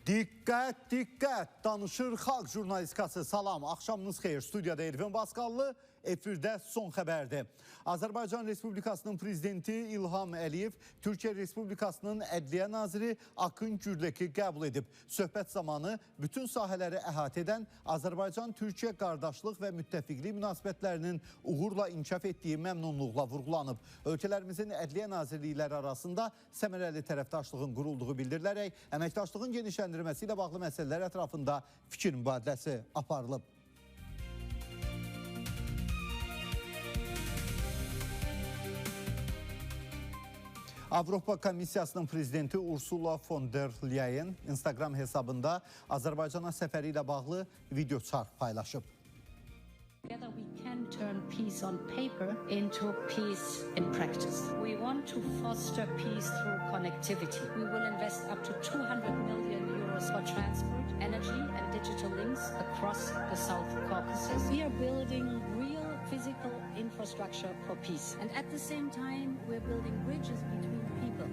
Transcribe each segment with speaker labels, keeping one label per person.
Speaker 1: Diqqət, diqqət! Danışır Xalq jurnalistikası. Salam, axşamınız xeyir. Studiyada Elvin Basqallı, efirdə son xəbərdir. Azərbaycan Respublikasının prezidenti İlham Əliyev Türkiyə Respublikasının Ədliyyə Naziri Akın Gürləki qəbul edib. Söhbət zamanı bütün sahələri əhatə edən Azərbaycan-Türkiyə qardaşlıq və müttəfiqlik münasibətlərinin uğurla inkişaf etdiyi məmnunluqla vurğulanıb. Ölkələrimizin Ədliyyə Nazirlikləri arasında səmərəli tərəfdaşlığın qurulduğu bildirilərək, əməkdaşlığın genişləndirilməsi ilə bağlı məsələlər ətrafında fikir mübadiləsi aparılıb. Avropa Komissiyasının prezidenti Ursula von der Leyen Instagram hesabında Azərbaycana səfəri ilə bağlı video çarx paylaşıb.
Speaker 2: Together we can turn peace on paper into peace in practice. We want to foster peace through connectivity. We will invest up to 200 million euros for transport, energy and digital links across the South Caucasus. We are building real physical infrastructure for peace. And at the same time, we're building bridges between people.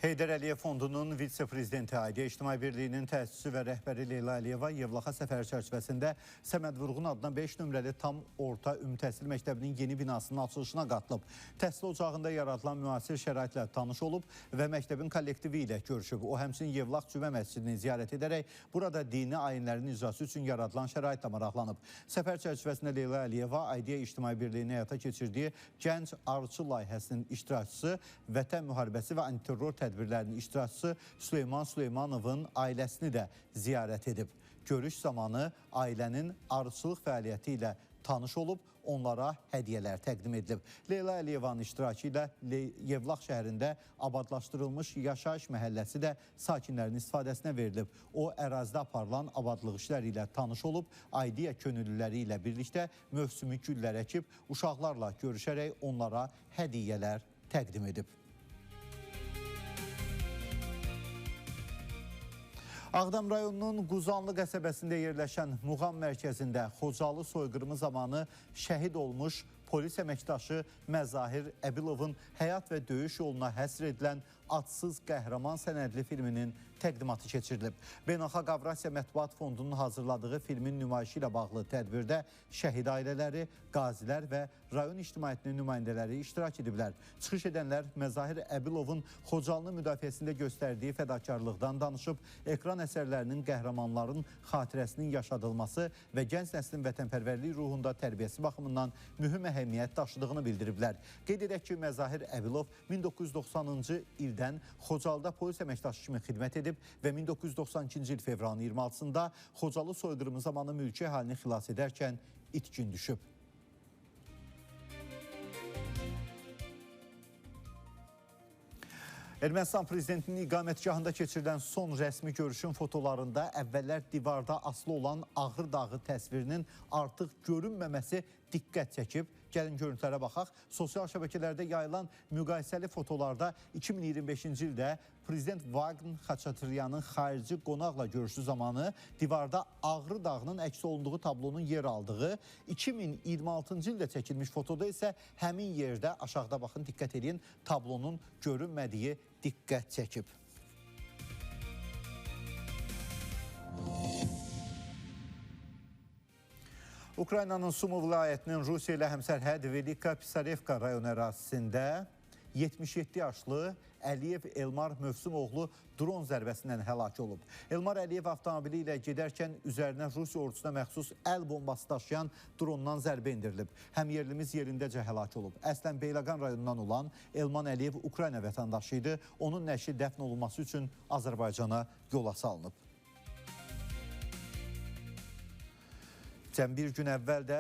Speaker 1: Heydər Əliyev Fondunun vitse-prezidenti Aidiyə İctimai Birliyinin təsisçisi və rəhbəri Leyla Əliyeva Yevlaxa səfəri çərçivəsində Səməd Vurğun adına 5 nömrəli tam orta ümumi təhsil məktəbinin yeni binasının açılışına qatılıb. Təhsil ocağında yaradılan müasir şəraitlə tanış olub və məktəbin kollektivi ilə görüşüb. O həmçinin Yevlax Cümə məscidini ziyarət edərək burada dini ayinlərin icrası üçün yaradılan şəraitlə maraqlanıb. Səfər çərçivəsində Leyla Əliyeva Aidiyə İctimai Birliyinin həyata keçirdiyi Gənc Arıçı layihəsinin iştirakçısı, Vətən müharibəsi və antiterror tədbirlərinin iştirakçısı Süleyman Süleymanovun ailəsini də ziyarət edib. Görüş zamanı ailənin arıçılıq fəaliyyəti ilə tanış olub, onlara hədiyyələr təqdim edilib. Leyla Əliyevanın iştirakı ilə Yevlax şəhərində abadlaşdırılmış yaşayış məhəlləsi də sakinlərin istifadəsinə verilib. O, ərazidə aparılan abadlıq işləri ilə tanış olub, Aidiyə könüllüləri ilə birlikdə mövsümü güllər əkib, uşaqlarla görüşərək onlara hədiyyələr təqdim edib. Ağdam rayonunun Quzanlı qəsəbəsində yerləşən Muğam mərkəzində Xocalı soyqırımı zamanı şəhid olmuş polis əməkdaşı Məzahir Əbilovun həyat və döyüş yoluna həsr edilən Adsız Qəhrəman sənədli filminin təqdimatı keçirilib. Beynəlxalq Avrasiya Mətbuat Fondunun hazırladığı filmin nümayişi ilə bağlı tədbirdə şəhid ailələri, qazilər və rayon ictimaiyyətinin nümayəndələri iştirak ediblər. Çıxış edənlər Məzahir Əbilovun Xocalının müdafiəsində göstərdiyi fədakarlıqdan danışıb, ekran əsərlərinin qəhrəmanların xatirəsinin yaşadılması və gənc nəslin vətənpərvərlik ruhunda tərbiyəsi baxımından mühüm əhəmiyyət daşıdığını bildiriblər. Qeyd edək ki, Məzahir Əbilov 1990-cı ildən Xocalda polis əməkdaşı kimi xidmət edib və 1992-ci il fevralın 26-sında Xocalı soyqırımı zamanı mülki əhalini xilas edərkən itkin düşüb. Ermənistan prezidentinin iqamətgahında keçirilən son rəsmi görüşün fotolarında əvvəllər divarda asılı olan Ağrı dağı təsvirinin artıq görünməməsi diqqət çəkib. Gəlin görüntülərə baxaq. Sosial şəbəkələrdə yayılan müqayisəli fotolarda 2025-ci ildə Prezident Vaqen Xaçatryanın xarici qonaqla görüşü zamanı divarda Ağrı dağının əks olunduğu tablonun yer aldığı, 2026-cı ildə çəkilmiş fotoda isə həmin yerdə, aşağıda baxın, diqqət edin, tablonun görünmədiyi diqqət çəkib. Ukraynanın Sumu vilayətinin Rusiya ilə həmsərhəd Velika Pisarevka rayon ərazisində 77 yaşlı Əliyev Elmar Mövsümoğlu dron zərbəsindən həlak olub. Elmar Əliyev avtomobili ilə gedərkən üzərinə Rusiya ordusuna məxsus əl bombası daşıyan drondan zərbə indirilib. Həmyerlimiz yerindəcə həlak olub. Əslən Beyləqan rayonundan olan Elman Əliyev Ukrayna vətəndaşı idi. Onun nəşi dəfn olunması üçün Azərbaycana yola salınıb. Cəm bir gün əvvəl də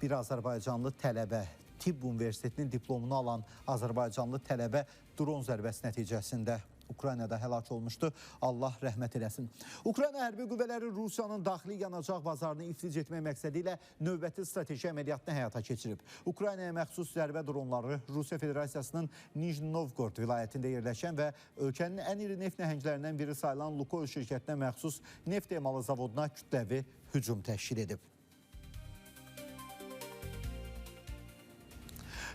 Speaker 1: bir Azərbaycanlı tələbə, Tibb Universitetinin diplomunu alan Azərbaycanlı tələbə dron zərbəsi nəticəsində Ukraynada həlak olmuşdu. Allah rəhmət eləsin. Ukrayna hərbi qüvvələri Rusiyanın daxili yanacaq bazarını iflic etmək məqsədi ilə növbəti strateji əməliyyatını həyata keçirib. Ukraynaya məxsus zərbə dronları Rusiya Federasiyasının Nijni Novgorod vilayətində yerləşən və ölkənin ən iri neft nəhənglərindən biri sayılan Lukoil şirkətinə məxsus neft emalı zavoduna kütləvi hücum təşkil edib.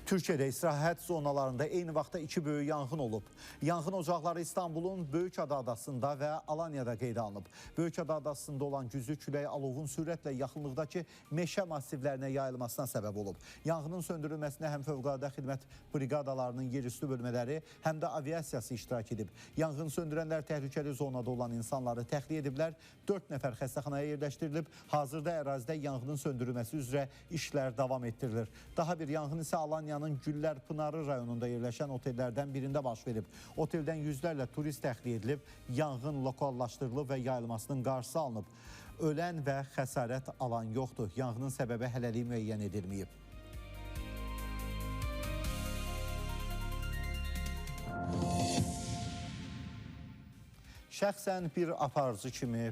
Speaker 1: Türkiyədə istirahət zonalarında eyni vaxtda iki böyük yanğın olub. Yanğın ocaqları İstanbulun Böyükada adasında və Alanyada qeydə alınıb. Böyükada adasında olan güclü külək alovun sürətlə yaxınlıqdakı meşə massivlərinə yayılmasına səbəb olub. Yanğının söndürülməsində həm fövqəladə xidmət briqadalarının yerüstü bölmələri, həm də aviasiyası iştirak edib. Yanğın söndürənlər təhlükəli zonada olan insanları təxliyə ediblər. 4 nəfər xəstəxanaya yerləşdirilib. Hazırda ərazidə yanğının söndürülməsi üzrə işlər davam etdirilir. Daha bir yanğın isə Alanyanın Güllər Pınarı rayonunda yerləşən otellərdən birində baş verib. Oteldən yüzlərlə turist təxliyə edilib, yanğın lokallaşdırılıb və yayılmasının qarşısı alınıb. Ölən və xəsarət alan yoxdur. Yanğının səbəbi hələlik müəyyən edilməyib. Şəxsən bir aparıcı kimi,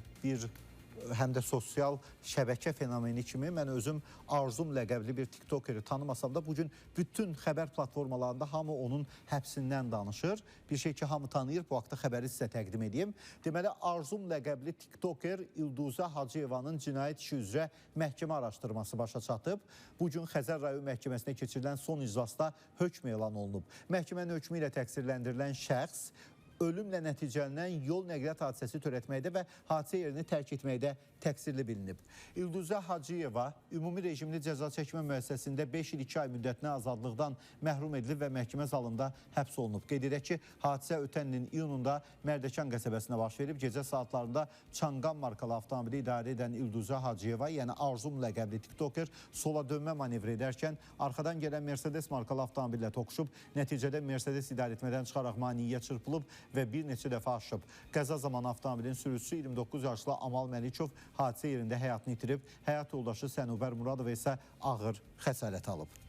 Speaker 1: həm də sosial şəbəkə fenomeni kimi mən özüm Arzum ləqəbli bir tiktokeri tanımasam da bugün bütün xəbər platformalarında hamı onun həbsindən danışır. Bir şey ki hamı tanıyır, bu haqda xəbəri sizə təqdim edeyim. Deməli Arzum ləqəbli tiktoker İlduzə Hacıyevanın cinayət işi üzrə məhkəmə araşdırması başa çatıb. Bugün Xəzər rayon məhkəməsinə keçirilən son iclasda hökm elan olunub. Məhkəmənin hökmü ilə təqsirləndirilən şəxs ölümlə nəticələnən yol nəqliyyat hadisəsi törətməkdə və hadisə yerini tərk etməkdə təqsirli bilinib. İlduzə Hacıyeva ümumi rejimli cəza çəkmə müəssisəsində 5 il 2 ay müddətinə azadlıqdan məhrum edilib və məhkəmə zalında həbs olunub. Qeyd edək ki, hadisə ötən ilin iyununda Mərdəkan qəsəbəsində baş verib. Gecə saatlarında Çanqan markalı avtomobili idarə edən İlduzə Hacıyeva, yəni Arzum ləqəbli tiktoker sola dönmə manevr edərkən arxadan gələn Mercedes markalı avtomobillə toqquşub. Nəticədə Mercedes idarəetmədən çıxaraq maneəyə çırpılıb və bir neçə dəfə aşıb. Qəza zamanı avtomobilin sürücüsü 29 yaşlı Amal Məlikov hadisə yerində həyatını itirib. Həyat yoldaşı Sənubər Muradov isə ağır xəsarət alıb.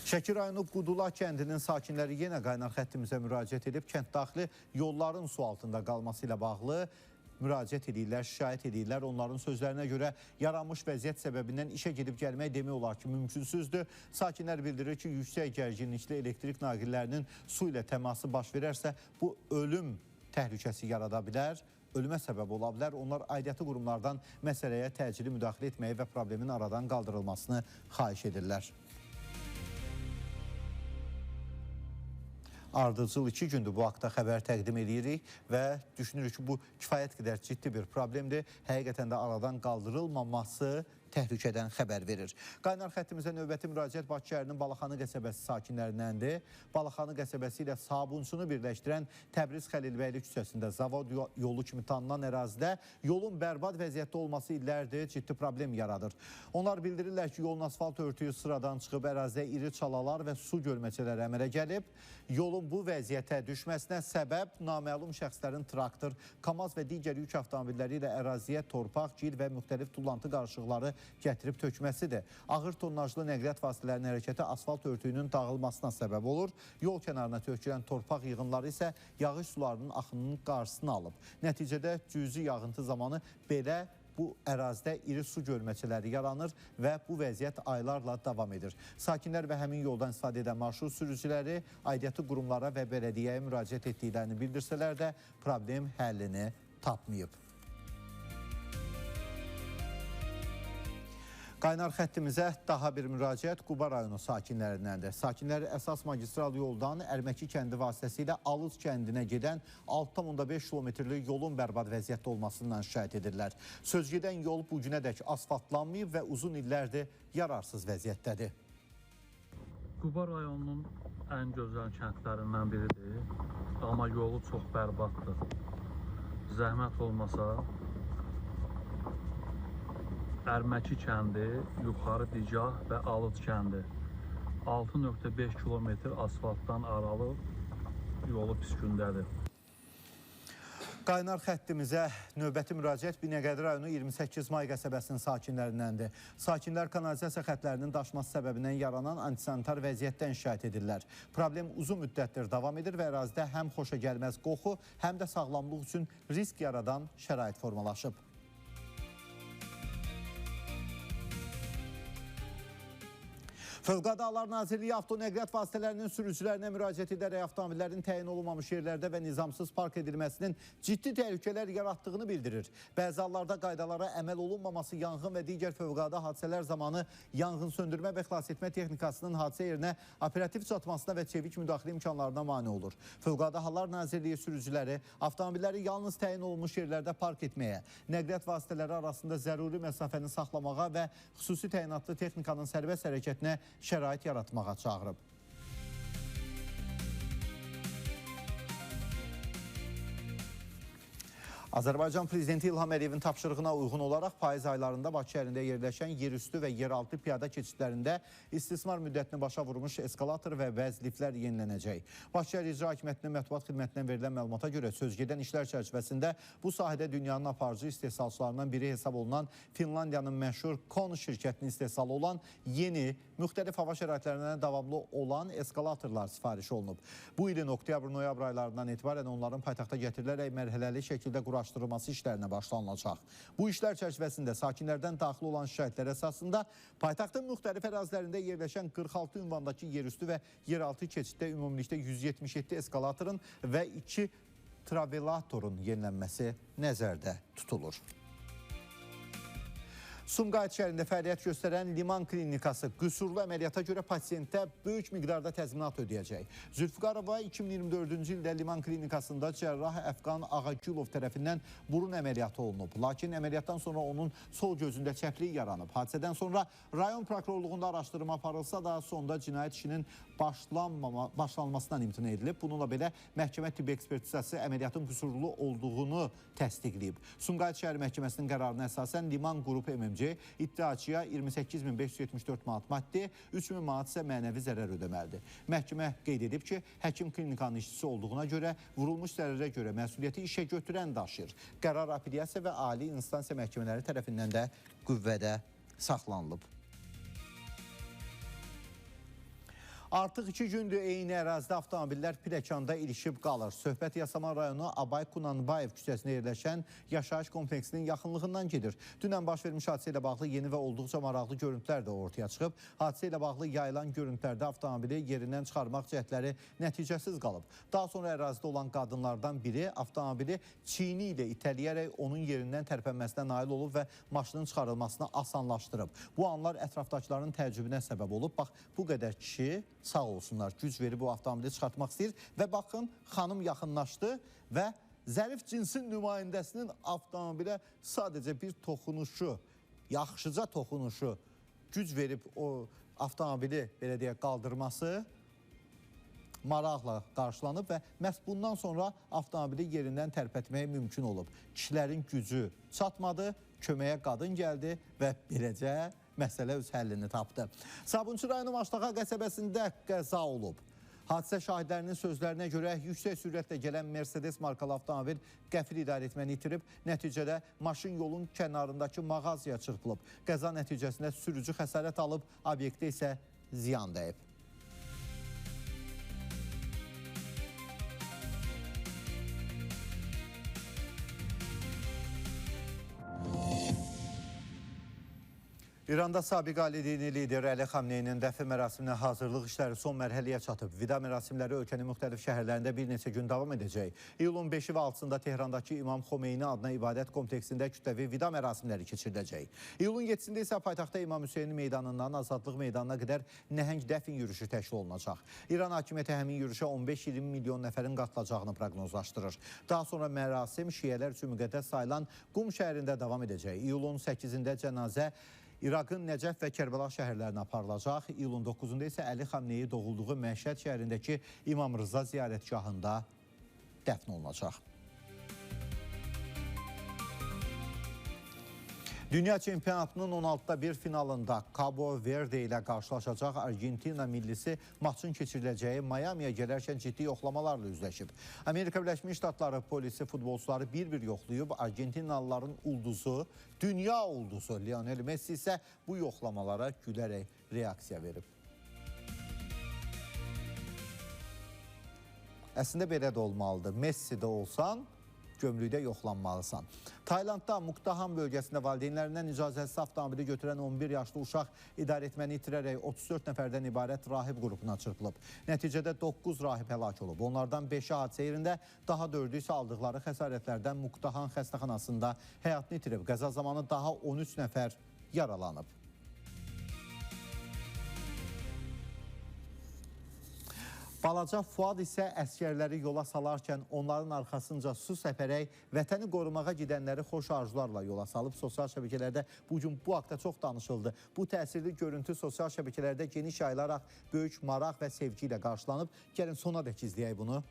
Speaker 1: Şəki rayonu Qudula kəndinin sakinləri yenə qaynar xəttimizə müraciət edib. Kənd daxili yolların su altında qalması ilə bağlı müraciət edirlər, şikayət edirlər. Onların sözlərinə görə yaranmış vəziyyət səbəbindən işə gedib gəlmək demək olar ki, mümkünsüzdür. Sakinlər bildirir ki, yüksək gərginlikli elektrik naqillərinin su ilə təması baş verərsə, bu ölüm təhlükəsi yarada bilər, ölümə səbəb ola bilər. Onlar aidiyyatı qurumlardan məsələyə təcili müdaxilə etməyi və problemin aradan qaldırılmasını xahiş edirlər. Ardıcıl 2 gündür bu haqda xəbər təqdim edirik və düşünürük ki, bu kifayət qədər ciddi bir problemdir. Həqiqətən də aradan qaldırılmaması təhlükədən xəbər verir. Qaynar xəttimizə növbəti müraciət Bakı şəhərinin Balaxanı qəsəbəsi sakinlərindəndir. Balaxanı qəsəbəsi ilə Sabunçunu birləşdirən Təbriz Xəlilbəyli küçəsində zavod yolu kimi tanınan ərazidə yolun bərbad vəziyyətdə olması illərdir ciddi problem yaradır. Onlar bildirirlər ki, yolun asfalt örtüyü sıradan çıxıb, ərazidə iri çalalar və su gölməçələri əmələ gəlib. Yolun bu vəziyyətə düşməsinə səbəb naməlum şəxslərin traktor, KAMAZ və digər yük avtomobilləri ilə əraziyə torpaq, gil və müxtəlif tullantı qarışıqları gətirib tökməsidir. Ağır tonnajlı nəqliyyat vasitələrinin hərəkəti asfalt örtüyünün dağılmasına səbəb olur. Yol kənarına tökülən torpaq yığınları isə yağış sularının axınının qarşısını alıb. Nəticədə cüzi yağıntı zamanı belə bu ərazidə iri su gölməçələri yaranır və bu vəziyyət aylarla davam edir. Sakinlər və həmin yoldan istifadə edən marşrut sürücüləri aidiyyatı qurumlara və bələdiyyəyə müraciət etdiklərini bildirsələr də problem həllini tapmayıb. Qaynar xəttimizə daha bir müraciət Quba rayonu sakinlərindəndir. Sakinlər əsas magistral yoldan Ərməki kəndi vasitəsilə Alız kəndinə gedən 6,5 kilometrlik yolun bərbad vəziyyətdə olmasından şikayət edirlər. Sözgedən yol bu günədək asfaltlanmayıb və uzun illərdir yararsız vəziyyətdədir.
Speaker 3: Quba rayonunun ən gözəl kəndlərindən biridir, amma yolu çox bərbaddır. Zəhmət olmasa Ərməki kəndi, Yuxarı Dicah və Alız kəndi 6,5 kilometr asfaltdan aralı yolu pis gündədir.
Speaker 1: Qaynar xəttimizə növbəti müraciət Binəqədi rayonu 28 May qəsəbəsinin sakinlərindəndir. Sakinlər kanalizasiya xətlərinin daşması səbəbindən yaranan antisanitar vəziyyətdən şikayət edirlər. Problem uzun müddətdir davam edir və ərazidə həm xoşagəlməz qoxu, həm də sağlamlıq üçün risk yaradan şərait formalaşıb. Fövqəladə Hallar Nazirliyi avtonəqliyyat vasitələrinin sürücülərinə müraciət edərək avtomobillərin təyin olunmamış yerlərdə və nizamsız park edilməsinin ciddi təhlükələr yarattığını bildirir. Bəzi hallarda qaydalara əməl olunmaması yanğın və digər fövqəladə hadisələr zamanı yanğın söndürmə və xilasetmə texnikasının hadisə yerinə operativ çatmasına və çevik müdaxilə imkanlarına mane olur. Fövqəladə Hallar Nazirliyi sürücüləri avtomobilləri yalnız təyin olunmuş yerlərdə park etməyə, nəqliyyat vasitələri arasında zəruri məsafəni saxlamağa və xüsusi təyinatlı texnikanın sərbəst hərəkətinə şərait yaratmağa çağırıb. Azərbaycan Prezidenti İlham Əliyevin tapşırığına uyğun olaraq payız aylarında Bakı şəhərində yerləşən yerüstü və yeraltı piyada keçidlərində istismar müddətini başa vurmuş eskalator və bəzi liftlər yenilənəcək. Bakı şəhər İcra Hakimiyyətinin mətbuat xidmətindən verilən məlumata görə sözgedən işlər çərçivəsində bu sahədə dünyanın aparıcı istehsalçılarından biri hesab olunan Finlandiyanın məşhur Konu şirkətinin istehsalı olan yeni, müxtəlif hava şəraitlərindən davamlı olan eskalatorlar sifariş olunub. Bu ilin oktyabr-noyabr aylarından etibarən onların paytaxta gətirilərək mərhələli şəkildə quraşdırılması işlərinə başlanılacaq. Bu işlər çərçivəsində sakinlərdən daxil olan şikayətlər əsasında paytaxtın müxtəlif ərazilərində yerləşən 46 ünvandakı yerüstü və yeraltı keçiddə ümumilikdə 177 eskalatorun və 2 travelatorun yenilənməsi nəzərdə tutulur. Sumqayıt şəhərində fəaliyyət göstərən Liman Klinikası qüsurlu əməliyyata görə pasiyentə böyük miqdarda təzminat ödəyəcək. Zülfüqarova 2024-cü ildə Liman Klinikasında cərrah Əfqan Ağagülov tərəfindən burun əməliyyatı olunub. Lakin əməliyyatdan sonra onun sol gözündə çəplik yaranıb. Hadisədən sonra rayon prokurorluğunda araşdırma aparılsa da sonda cinayət işinin başlanmasından imtina edilib. Bununla belə məhkəmə tibbi ekspertizası əməliyyatın qüsurlu olduğunu təsdiqləyib. Sumqayıt şəhər məhkəməsinin qərarına əsasən Liman Qrup MMC iddiaçıya 28.574 manat maddi, 3.000 manat isə mənəvi zərər ödəməlidir. Məhkəmə qeyd edib ki, həkim klinikanın işçisi olduğuna görə vurulmuş zərərə görə məsuliyyəti işə götürən daşıyır. Qərar apellyasiya və ali instansiya məhkəmələri tərəfindən də qüvvədə saxlanılıb. Artıq 2 gündür eyni ərazidə avtomobillər Piləkanda ilişib qalır. Söhbət Yasamal rayonu Abay Kunanbayev küçəsində yerləşən yaşayış kompleksinin yaxınlığından gedir. Dünən baş vermiş hadisə ilə bağlı yeni və olduqca maraqlı görüntülər də ortaya çıxıb. Hadisə ilə bağlı yayılan görüntülərdə avtomobili yerindən çıxarmaq cəhdləri nəticəsiz qalıb. Daha sonra ərazidə olan qadınlardan biri avtomobili çiyini ilə itələyərək onun yerindən tərpənməsinə nail olub və maşının çıxarılmasını asanlaşdırıb. Bu anlar ətrafdakıların təəccübünə səbəb olub. Bax, bu qədər kişi sağ olsunlar, güc verib bu avtomobili çıxartmaq istəyir və baxın, xanım yaxınlaşdı və zərif cinsin nümayəndəsinin avtomobilə sadəcə bir toxunuşu, yaxşıca toxunuşu güc verib o avtomobili belə deyək qaldırması maraqla qarşılanıb və məhz bundan sonra avtomobili yerindən tərpətmək mümkün olub. Kişilərin gücü çatmadı, köməyə qadın gəldi və beləcə məsələ öz həllini tapdı. Sabunçu rayonu Maştaqa qəsəbəsində qəza olub. Hadisə şahidlərinin sözlərinə görə yüksək sürətlə gələn Mercedes markalı avtomobil qəfil idarəetməni itirib. Nəticədə maşın yolun kənarındakı mağazaya çırpılıb. Qəza nəticəsində sürücü xəsarət alıb, obyektə isə ziyan dəyib. İranda sabiq ali dini lider Əli Xamneyinin dəfn mərasiminə hazırlıq işləri son mərhələyə çatıb. Vida mərasimləri ölkənin müxtəlif şəhərlərində bir neçə gün davam edəcək. İyulun 5-i və 6-sında Tehrandakı İmam Xomeyni adına ibadət kompleksində kütləvi vida mərasimləri keçiriləcək. İyulun 7-sində isə paytaxtda İmam Hüseyin meydanından Azadlıq meydanına qədər nəhəng dəfn yürüyüşü təşkil olunacaq. İran hakimiyyəti həmin yürüyüşə 15-20 milyon nəfərin qatılacağını proqnozlaşdırır. Daha sonra mərasim şiələr üçün müqəddəs sayılan Qum şəhərində davam edəcək. İyulun 8-də cənazə İraqın Nəcəf və Kərbəla şəhərlərinə aparılacaq. İyulun 9-da isə Əli Xamneyi doğulduğu Məşəd şəhərindəki İmam Rıza ziyarətgahında dəfn olunacaq. Dünya çempionatının 16'da bir finalında Cabo Verde ilə qarşılaşacaq Argentina millisi maçın keçiriləcəyi Miami'yə gələrkən ciddi yoxlamalarla üzləşib. Amerika Birləşmiş Ştatları polisi futbolçuları bir-bir yoxlayıb. Argentinalıların ulduzu, dünya ulduzu Lionel Messi isə bu yoxlamalara gülərək reaksiya verib. Əslində belə də olmalıdır. Messi də olsan, gömrükdə yoxlanmalısan. Taylandda Mukdahan bölgəsində valideynlərindən icazəsiz avtomobili götürən 11 yaşlı uşaq idarəetməni itirərək 34 nəfərdən ibarət rahib qrupuna çırpılıb. Nəticədə 9 rahib həlak olub. Onlardan 5-i hadisə yerində, daha 4-ü isə aldıqları xəsarətlərdən Mukdahan xəstəxanasında həyatını itirib. Qəza zamanı daha 13 nəfər yaralanıb. Balaca Fuad isə əskərləri yola salarkən onların arxasınca su səpərək vətəni qorumağa gedənləri xoş arzularla yola salıb. Sosial şəbəkələrdə bu gün bu haqda çox danışıldı. Bu təsirli görüntü sosial şəbəkələrdə geniş yayılaraq böyük maraq və sevgi ilə qarşılanıb. Gəlin sona dək izləyək bunu.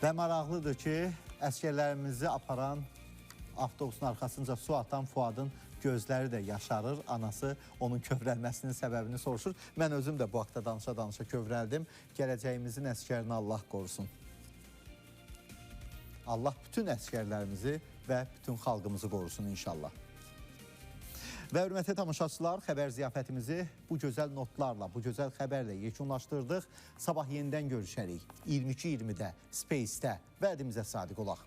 Speaker 1: Və maraqlıdır ki, əskərlərimizi aparan avtobusun arxasınca su atan Fuadın gözləri də yaşarır. Anası onun kövrəlməsinin səbəbini soruşur. Mən özüm də bu haqda danışa-danışa kövrəldim. Gələcəyimizin əskərini Allah qorusun. Allah bütün əskərlərimizi və bütün xalqımızı qorusun inşallah. Və hörmətli tamaşaçılar, xəbər ziyafətimizi bu gözəl notlarla, bu gözəl xəbərlə yekunlaşdırdıq. Sabah yenidən görüşərik. 22:20-də Space-də vədimizə sadiq olaq.